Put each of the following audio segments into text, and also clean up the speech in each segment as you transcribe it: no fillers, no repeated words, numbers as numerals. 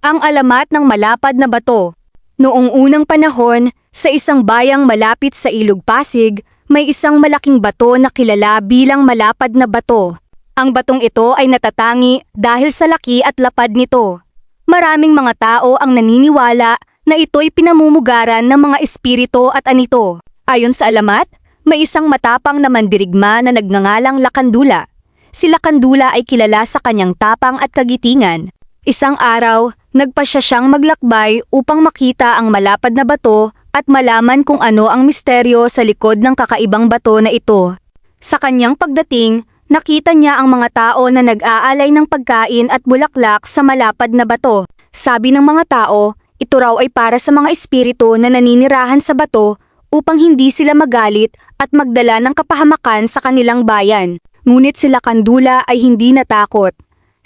Ang alamat ng malapad na bato. Noong unang panahon, sa isang bayang malapit sa Ilog Pasig, may isang malaking bato na kilala bilang malapad na bato. Ang batong ito ay natatangi dahil sa laki at lapad nito. Maraming mga tao ang naniniwala na ito'y pinamumugaran ng mga espiritu at anito. Ayon sa alamat, may isang matapang na mandirigma na nagngangalang Lakandula. Si Lakandula ay kilala sa kanyang tapang at kagitingan. Isang araw, nagpasya siyang maglakbay upang makita ang malapad na bato at malaman kung ano ang misteryo sa likod ng kakaibang bato na ito. Sa kanyang pagdating, nakita niya ang mga tao na nag-aalay ng pagkain at bulaklak sa malapad na bato. Sabi ng mga tao, ito raw ay para sa mga espiritu na naninirahan sa bato upang hindi sila magalit at magdala ng kapahamakan sa kanilang bayan. Ngunit si Lakandula ay hindi natakot.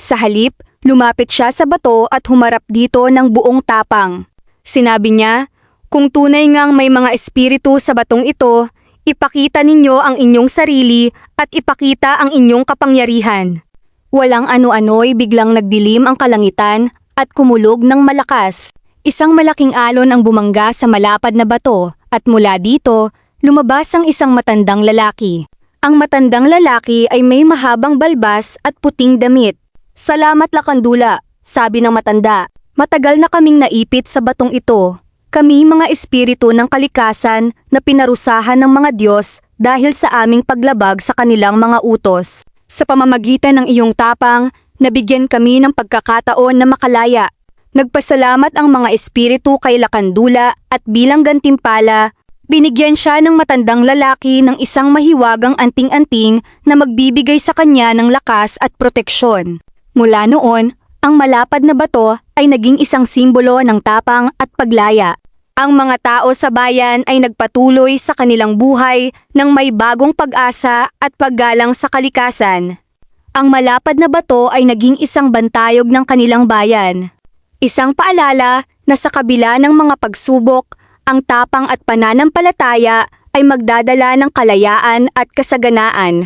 Sa halip, lumapit siya sa bato at humarap dito ng buong tapang. Sinabi niya, kung tunay ngang may mga espiritu sa batong ito, ipakita ninyo ang inyong sarili at ipakita ang inyong kapangyarihan. Walang ano-ano'y biglang nagdilim ang kalangitan at kumulog ng malakas. Isang malaking alon ang bumangga sa malapad na bato at mula dito, lumabas ang isang matandang lalaki. Ang matandang lalaki ay may mahabang balbas at puting damit. Salamat Lakandula, sabi ng matanda. Matagal na kaming naipit sa batong ito. Kami mga espiritu ng kalikasan na pinarusahan ng mga Diyos dahil sa aming paglabag sa kanilang mga utos. Sa pamamagitan ng iyong tapang, nabigyan kami ng pagkakataon na makalaya. Nagpasalamat ang mga espiritu kay Lakandula at bilang gantimpala, binigyan siya ng matandang lalaki ng isang mahiwagang anting-anting na magbibigay sa kanya ng lakas at proteksyon. Mula noon, ang malapad na bato ay naging isang simbolo ng tapang at paglaya. Ang mga tao sa bayan ay nagpatuloy sa kanilang buhay ng may bagong pag-asa at paggalang sa kalikasan. Ang malapad na bato ay naging isang bantayog ng kanilang bayan. Isang paalala na sa kabila ng mga pagsubok, ang tapang at pananampalataya ay magdadala ng kalayaan at kasaganaan.